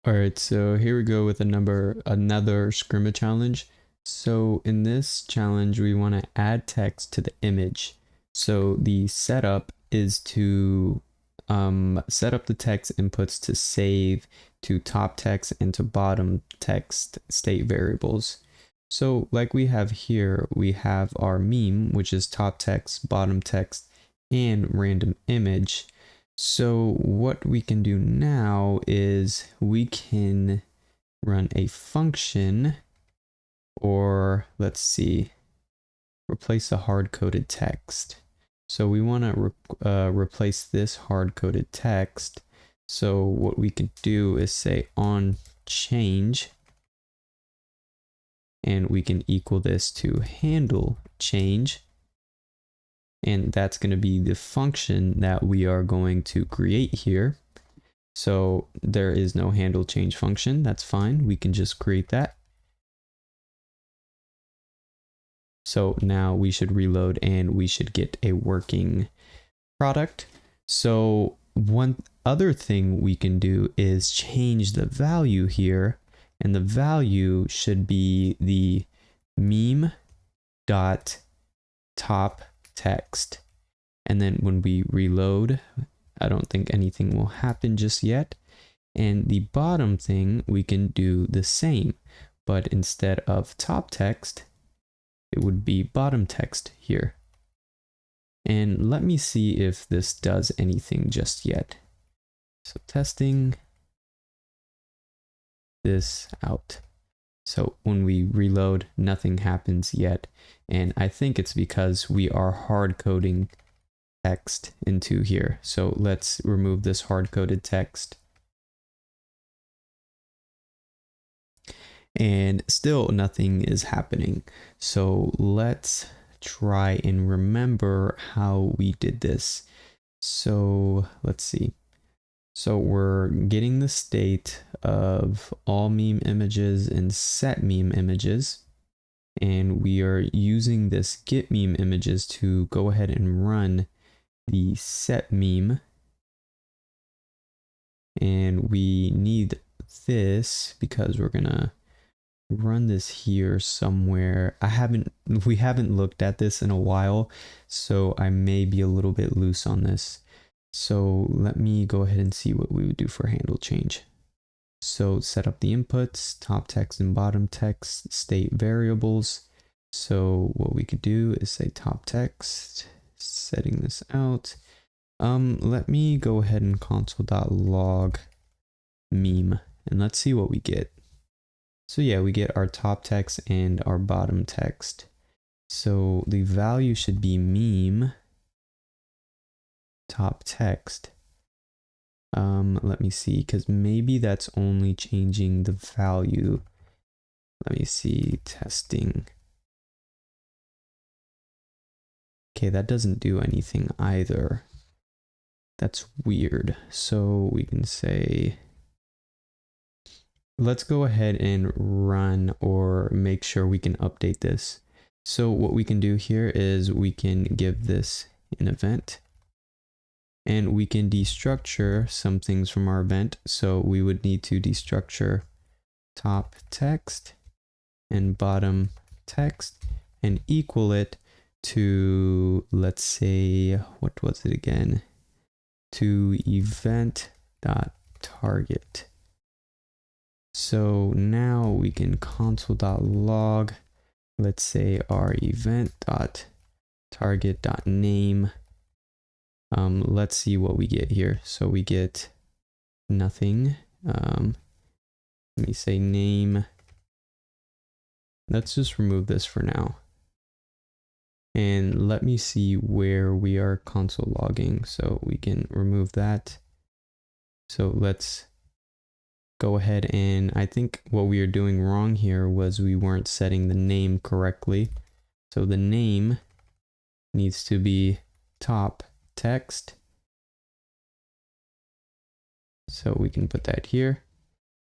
All right, so here we go with another scrimmage challenge. So in this challenge, we want to add text to the image. So the setup is to set up the text inputs to save to top text and to bottom text state variables. So like we have here, we have our meme, which is top text, bottom text, and random image. So what we can do now is we can run a function, or let's see, replace the hard-coded text. So we want to replace this hard-coded text. So what we can do is say on change, and we can equal this to handle change. And that's going to be the function that we are going to create here. So there is no handle change function. That's fine. We can just create that. So now we should reload and we should get a working product. So one other thing we can do is change the value here, and the value should be the meme dot top text. And then when we reload, I don't think anything will happen just yet. And the bottom thing, we can do the same, but instead of top text, it would be bottom text here. And let me see if this does anything just yet. So testing this out. So when we reload, nothing happens yet. And I think it's because we are hard coding text into here. So let's remove this hard coded text. And still nothing is happening. So let's try and remember how we did this. So let's see. So we're getting the state of all meme images and set meme images. And we are using this get meme images to go ahead and run the set meme. And we need this because we're gonna run this here somewhere. We haven't looked at this in a while, so I may be a little bit loose on this. So let me go ahead and see what we would do for handle change. So set up the inputs, top text and bottom text state variables. So what we could do is say top text, setting this out. Let me go ahead and console.log meme and let's see what we get. So yeah, we get our top text and our bottom text. So the value should be meme top text. Let me see, because maybe that's only changing the value. Let me see, testing. Okay, that doesn't do anything either. That's weird. So we can say, let's go ahead and run or make sure we can update this. So what we can do here is we can give this an event. And we can destructure some things from our event. So we would need to destructure top text and bottom text and equal it to, let's say, what was it again? To event.target. So now we can console.log, let's say our event.target.name. Let's see what we get here. So we get nothing. Let me say name. Let's just remove this for now. And let me see where we are console logging. So we can remove that. So let's go ahead, and I think what we are doing wrong here was we weren't setting the name correctly. So the name needs to be top text. So we can put that here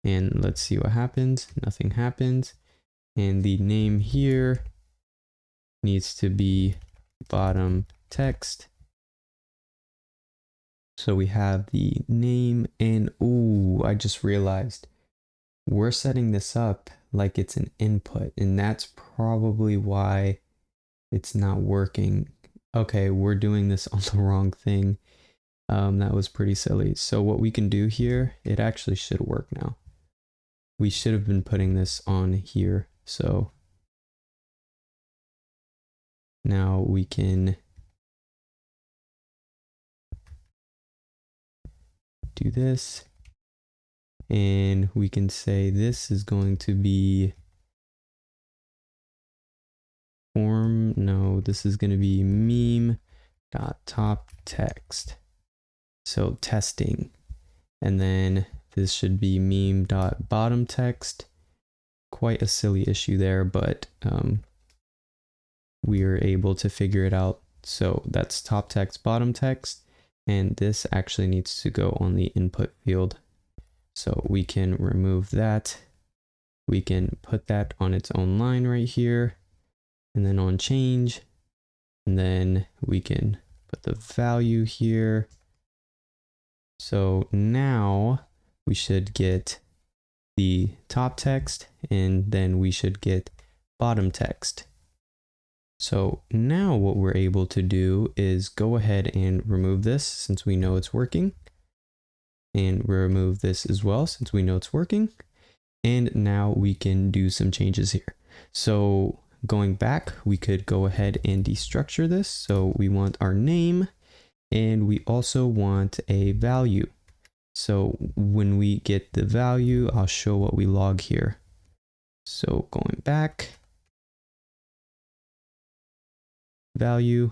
and let's see what happens. Nothing happens. And the name here needs to be bottom text. So we have the name, and ooh, I just realized we're setting this up like it's an input, and that's probably why it's not working. Okay, we're doing this on the wrong thing. That was pretty silly. So what we can do here, it actually should work now. We should have been putting this on here. So now we can do this, and we can say this is going to be form. No, this is going to be meme.top text. So testing. And then this should be meme.bottom text. Quite a silly issue there, but we are able to figure it out. So that's top text, bottom text, and this actually needs to go on the input field. So we can remove that. We can put that on its own line right here, and then on change, and then we can put the value here. So now we should get the top text, and then we should get bottom text. So now what we're able to do is go ahead and remove this since we know it's working, and remove this as well since we know it's working. And now we can do some changes here. So going back, we could go ahead and destructure this. So we want our name, and we also want a value. So when we get the value, I'll show what we log here. So going back, value,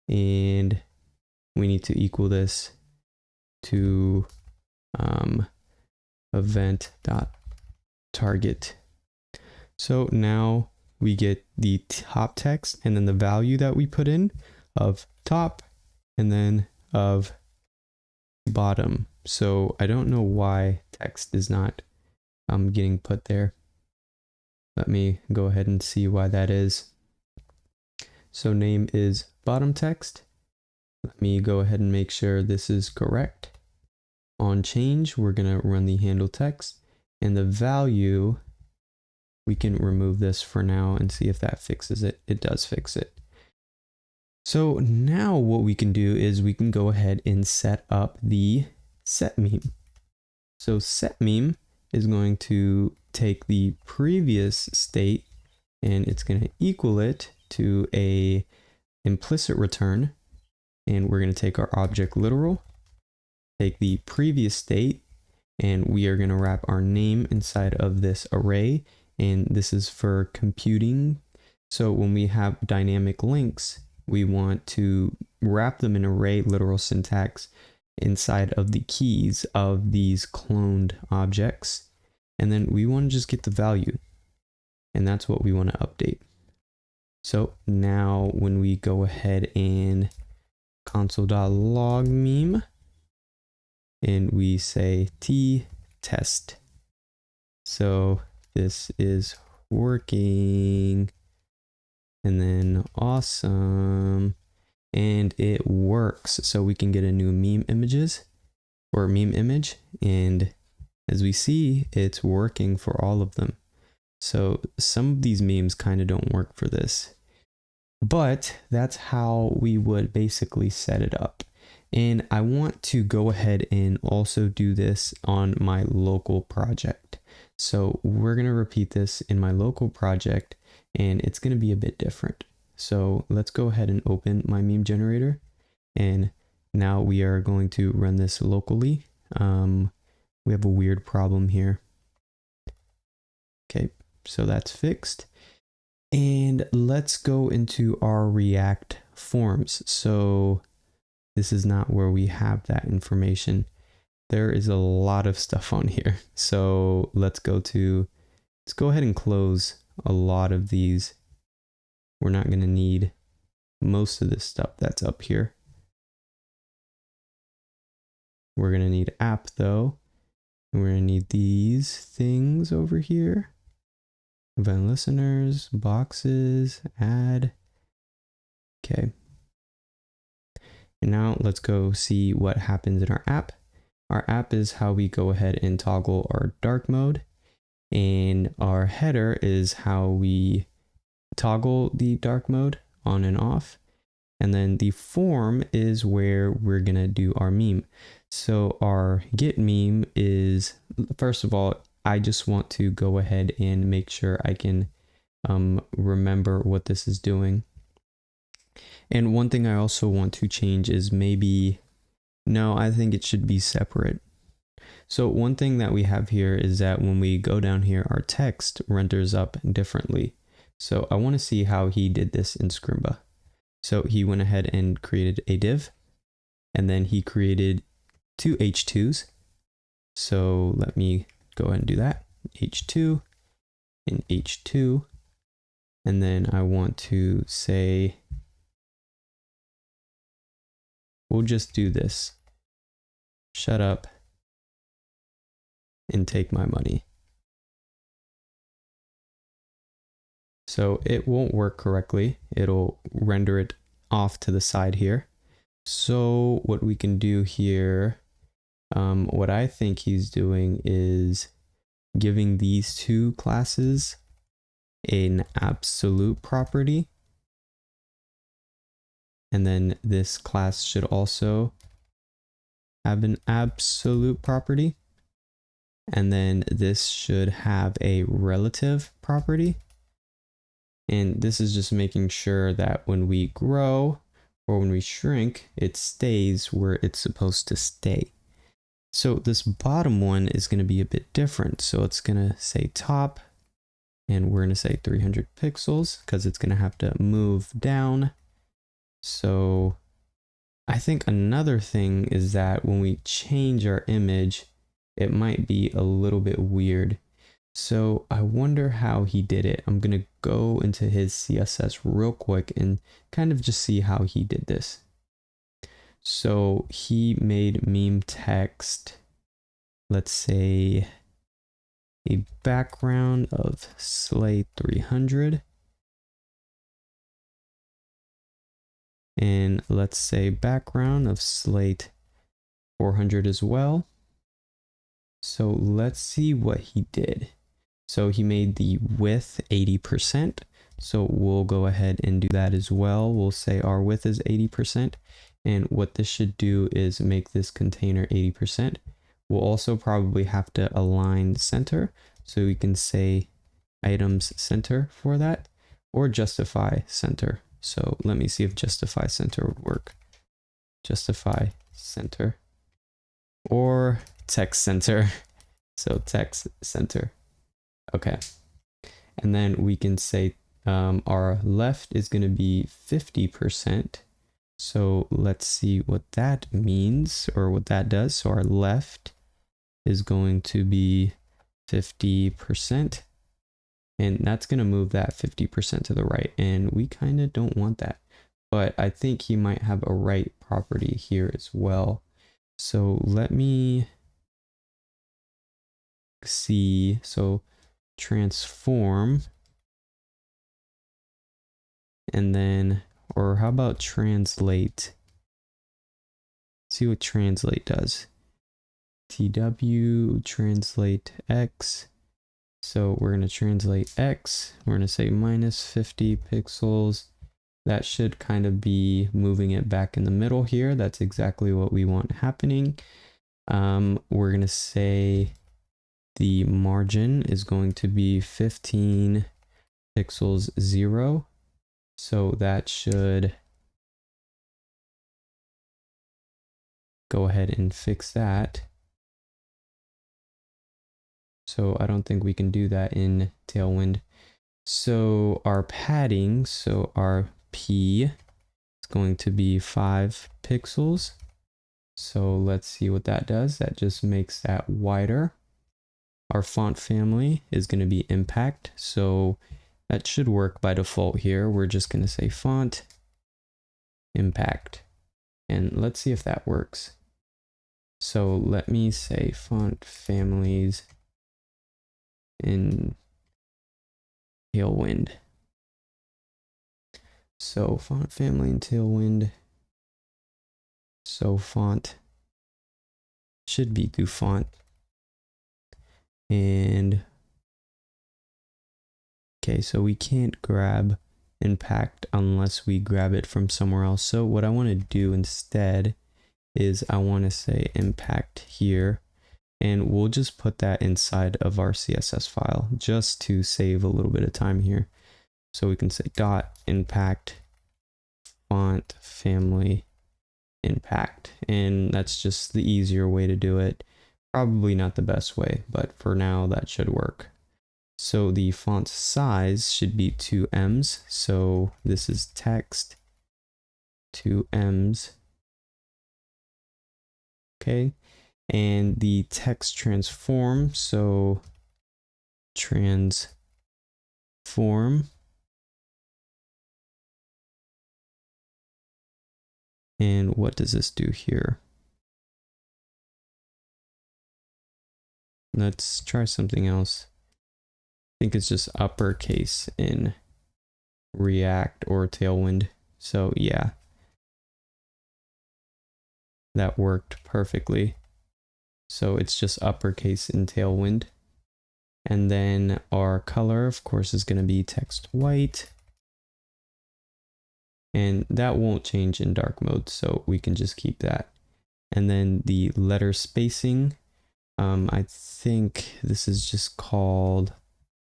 and we need to equal this to event.target. So now we get the top text and then the value that we put in of top and then of bottom. So I don't know why text is not getting put there. Let me go ahead and see why that is. So name is bottom text. Let me go ahead and make sure this is correct. On change, we're going to run the handle text, and the value, we can remove this for now and see if that fixes it. It does fix it. So now what we can do is we can go ahead and set up the set meme. So set meme is going to take the previous state and it's going to equal it to a implicit return, and we're going to take our object literal, take the previous state, and we are going to wrap our name inside of this array, and this is for computing. So when we have dynamic links, we want to wrap them in array literal syntax inside of the keys of these cloned objects, and then we want to just get the value, and that's what we want to update. So now when we go ahead and console.log meme and we say t test, so this is working, and then awesome, and it works. So we can get a new meme image, and as we see, it's working for all of them. So some of these memes kind of don't work for this, but that's how we would basically set it up. And I want to go ahead and also do this on my local project. So we're going to repeat this in my local project, and it's going to be a bit different. So let's go ahead and open my meme generator, and now we are going to run this locally. We have a weird problem here. Okay, so that's fixed. And let's go into our React forms. So this is not where we have that information. There is a lot of stuff on here. So let's go ahead and close a lot of these. We're not going to need most of this stuff that's up here. We're going to need app though. And we're going to need these things over here. Event listeners, boxes, add. Okay. And now let's go see what happens in our app. our app is how we go ahead and toggle our dark mode, and our header is how we toggle the dark mode on and off. And then the form is where we're gonna do our meme. So our get meme is, first of all, I just want to go ahead and make sure I can remember what this is doing. And one thing I also want to change is maybe, no, I think it should be separate. So one thing that we have here is that when we go down here, our text renders up differently. So I want to see how he did this in Scrimba. So he went ahead and created a div, and then he created two h2s. So let me go ahead and do that. h2 and h2. And then I want to say, we'll just do this. Shut up and take my money. So it won't work correctly. It'll render it off to the side here. So what we can do here, what I think he's doing is giving these two classes an absolute property. And then this class should also have an absolute property. And then this should have a relative property. And this is just making sure that when we grow or when we shrink, it stays where it's supposed to stay. So this bottom one is going to be a bit different. So it's going to say top, and we're going to say 300 pixels because it's going to have to move down. So I think another thing is that when we change our image, it might be a little bit weird. So I wonder how he did it. I'm going to go into his CSS real quick and kind of just see how he did this. So he made meme text, let's say a background of Slate 300. And let's say background of Slate 400 as well. So let's see what he did. So he made the width 80%. So we'll go ahead and do that as well. We'll say our width is 80%. And what this should do is make this container 80%. We'll also probably have to align center. So we can say items center for that, or justify center. So let me see if justify center would work. Justify center or text center. So text center. Okay. And then we can say our left is going to be 50%. So let's see what that means or what that does. So our left is going to be 50%. And that's going to move that 50% to the right. And we kind of don't want that. But I think he might have a right property here as well. So let me see. So transform. And then, or how about translate? See what translate does. TW translate X. So we're going to translate X. We're going to say minus 50 pixels. That should kind of be moving it back in the middle here. That's exactly what we want happening. We're going to say the margin is going to be 15 pixels 0. So that should go ahead and fix that. So I don't think we can do that in Tailwind. So our padding, so our P is going to be 5 pixels. So let's see what that does. That just makes that wider. Our font family is going to be impact. So that should work by default here. We're just going to say font impact. And let's see if that works. So let me say font families in Tailwind. So font family in Tailwind. So font should be do font. And okay, so we can't grab impact unless we grab it from somewhere else. So what I want to do instead is I want to say impact here, and we'll just put that inside of our CSS file just to save a little bit of time here. So we can say dot impact font family impact, and that's just the easier way to do it. Probably not the best way, but for now that should work. So the font size should be 2 ems. So this is text 2 ems. Okay. And the text transform. So transform. And what does this do here? Let's try something else. I think it's just uppercase in React or Tailwind. So yeah, that worked perfectly. So it's just uppercase in Tailwind. And then our color, of course, is going to be text white. And that won't change in dark mode, so we can just keep that. And then the letter spacing, I think this is just called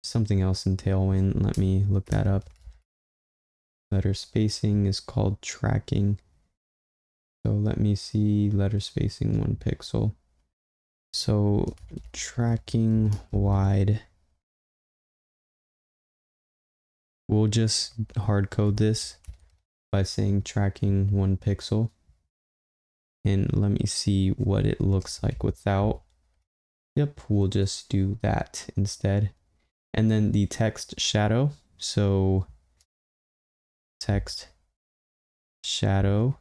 something else in Tailwind. Let me look that up. Letter spacing is called tracking. So let me see, letter spacing 1 pixel. So tracking wide. We'll just hard code this by saying tracking 1 pixel. And let me see what it looks like without. Yep, we'll just do that instead. And then the text shadow. So text shadow.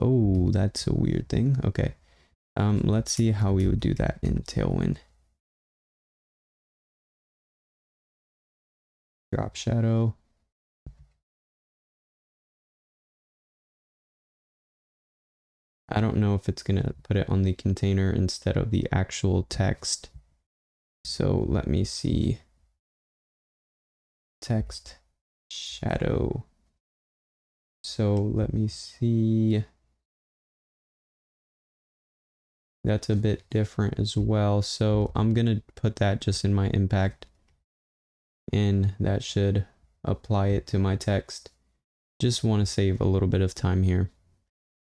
Oh, that's a weird thing. Okay. Let's see how we would do that in Tailwind. Drop shadow. I don't know if it's gonna put it on the container instead of the actual text. So let me see. Text shadow. So let me see. That's a bit different as well. So I'm gonna put that just in my impact, and that should apply it to my text. Just want to save a little bit of time here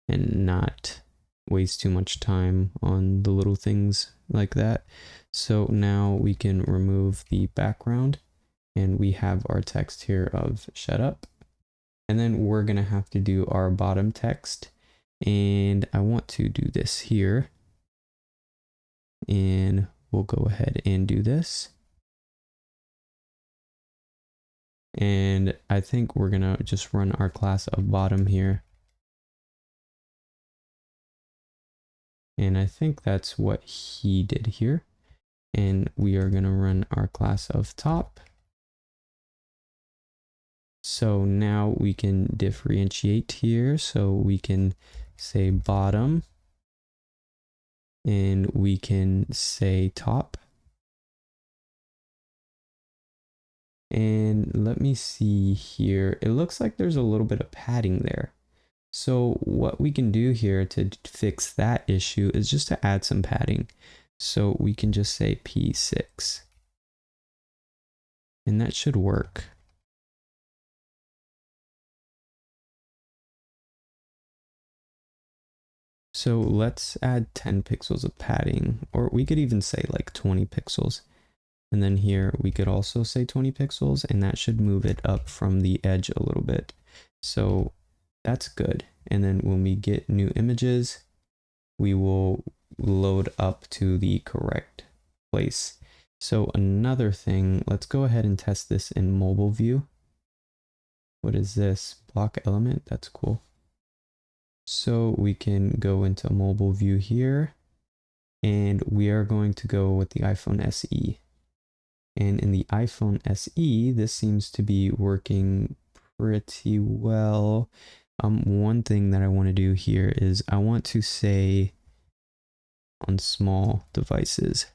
and not waste too much time on the little things like that. So now we can remove the background, and we have our text here of shut up. And then we're gonna have to do our bottom text, and I want to do this here. And we'll go ahead and do this. And I think we're gonna just run our class of bottom here. And I think that's what he did here. And we are gonna run our class of top. So now we can differentiate here. So we can say bottom, and we can say top. And let me see here. It looks like there's a little bit of padding there. So what we can do here to fix that issue is just to add some padding. So we can just say P6. And that should work. So let's add 10 pixels of padding, or we could even say like 20 pixels. And then here we could also say 20 pixels, and that should move it up from the edge a little bit. So that's good. And then when we get new images, we will load up to the correct place. So another thing, let's go ahead and test this in mobile view. What is this? Block element? That's cool. So we can go into mobile view here, and we are going to go with the iPhone SE. And in the iPhone SE, this seems to be working pretty well. One thing that I want to do here is I want to say on small devices.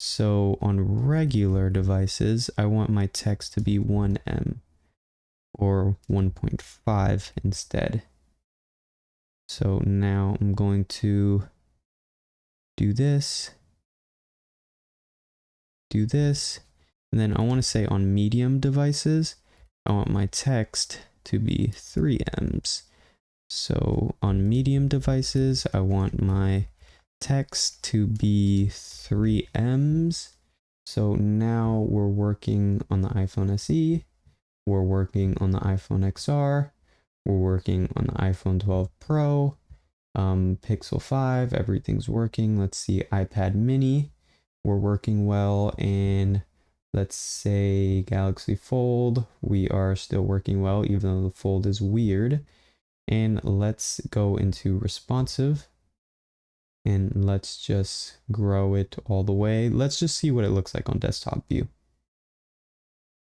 So on regular devices, I want my text to be 1M or 1.5 instead. So now I'm going to do this, and then I want to say on medium devices, I want my text to be 3Ms. So on medium devices, I want my text to be 3Ms. So now we're working on the iPhone SE, we're working on the iPhone XR, we're working on the iPhone 12 Pro, Pixel 5, everything's working. Let's see, iPad mini, we're working well, and let's say Galaxy Fold, we are still working well, even though the Fold is weird. And let's go into responsive, and let's just grow it all the way. Let's just see what it looks like on desktop view.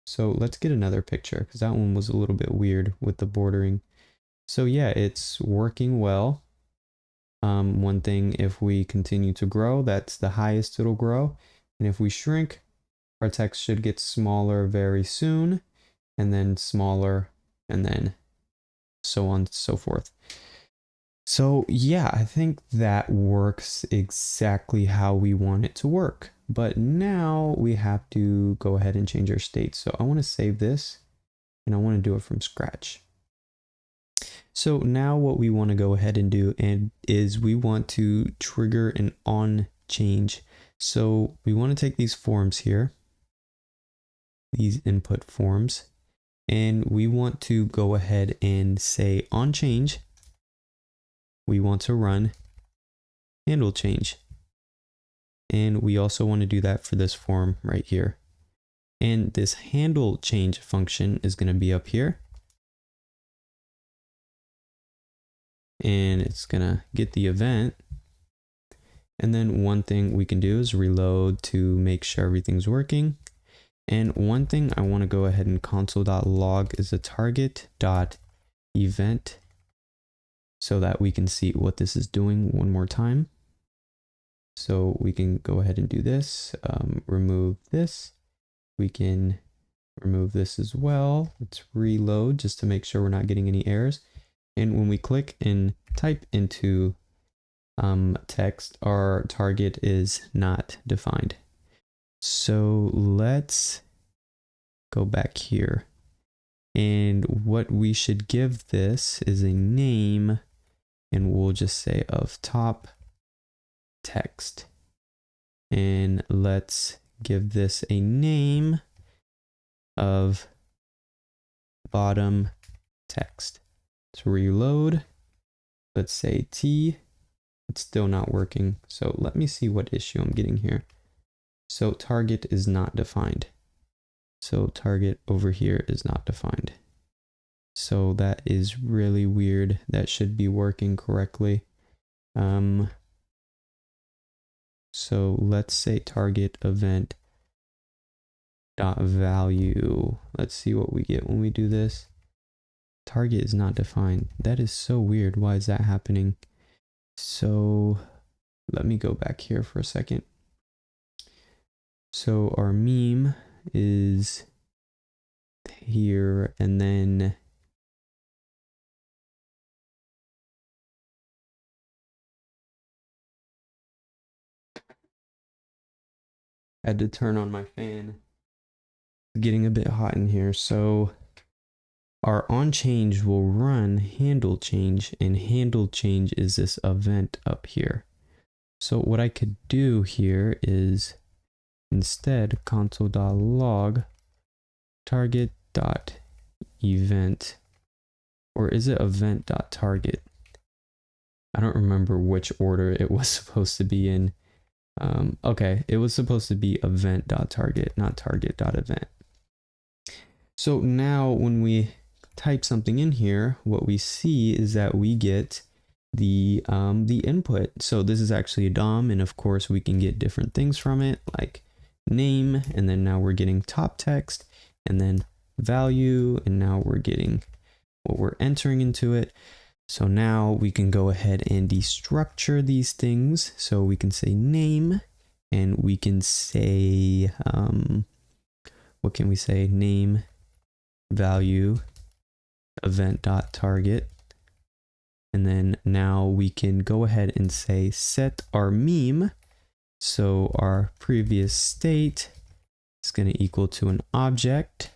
So let's get another picture, because that one was a little bit weird with the bordering. So yeah, it's working well. One thing, if we continue to grow, that's the highest it'll grow. And if we shrink, our text should get smaller very soon, and then smaller, and then so on and so forth. So yeah, I think that works exactly how we want it to work. But now we have to go ahead and change our state. So I want to save this, and I want to do it from scratch. So now what we want to go ahead and do is we want to trigger an on change. So we want to take these forms here, these input forms, and we want to go ahead and say on change. We want to run handle change. And we also want to do that for this form right here. And this handle change function is going to be up here. And it's going to get the event. And then one thing we can do is reload to make sure everything's working. And one thing I want to go ahead and console.log is a target.event so that we can see what this is doing one more time. So we can go ahead and do this, remove this. We can remove this as well. Let's reload just to make sure we're not getting any errors. And when we click and type into text, our target is not defined. So let's go back here. And what we should give this is a name, and we'll just say of top text. And let's give this a name of bottom text. To reload, let's say T. It's still not working. So let me see what issue I'm getting here. So target is not defined. So target over here is not defined. So that is really weird. That should be working correctly. So let's say target event dot value. Let's see what we get when we do this. Target is not defined. That is so weird. Why is that happening? So let me go back here for a second. So our meme is here, and then I had to turn on my fan. It's getting a bit hot in here. So our on change will run handle change, and handle change is this event up here. So what I could do here is instead console.log target.event, or is it event.target? I don't remember which order it was supposed to be in. Okay, it was supposed to be event.target, not target.event. So now when we type something in here, what we see is that we get the input. So this is actually a DOM, and of course we can get different things from it, like name, and then now we're getting top text, and then value, and now we're getting what we're entering into it. So now we can go ahead and destructure these things. So we can say name, and we can say, what can we say? Name value event.target. And then now we can go ahead and say set our meme. So our previous state is going to equal to an object,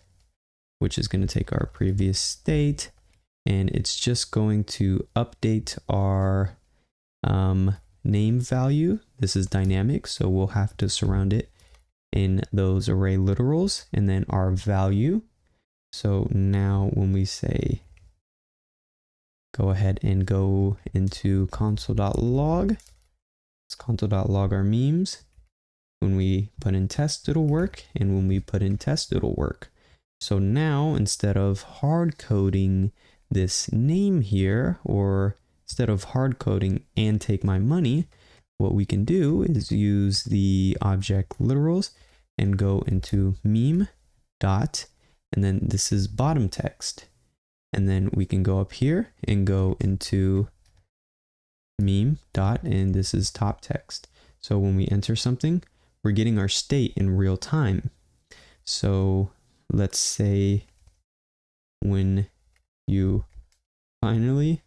which is going to take our previous state, and it's just going to update our name value. This is dynamic, so we'll have to surround it in those array literals, and then our value. So now when we say go ahead and go into console.log, it's console.log our memes. When we put in test, it'll work, and when we put in test, it'll work. So now instead of hard coding this name here, or instead of hard coding and take my money, what we can do is use the object literals and go into meme dot, and then this is bottom text. And then we can go up here and go into meme dot, and this is top text. So when we enter something, we're getting our state in real time. So let's say when you finally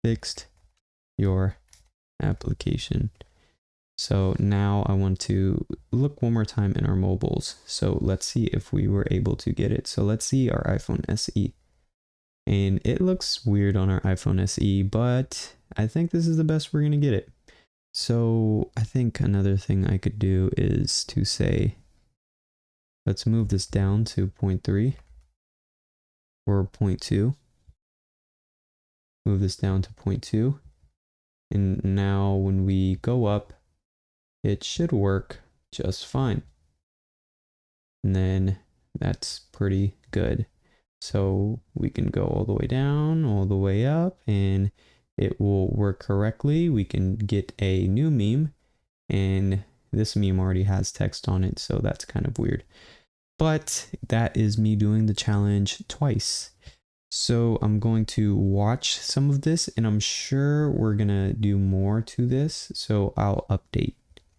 fixed your application. So now I want to look one more time in our mobiles. So let's see if we were able to get it. So let's see our iPhone SE. And it looks weird on our iPhone SE, but I think this is the best we're going to get it. So I think another thing I could do is to say, let's move this down to 0.3 or 0.2. Move this down to 0.2. And now when we go up, it should work just fine. And then that's pretty good. So we can go all the way down, all the way up, and it will work correctly. We can get a new meme, and this meme already has text on it, so that's kind of weird. But that is me doing the challenge twice. So I'm going to watch some of this, and I'm sure we're gonna do more to this, so I'll update.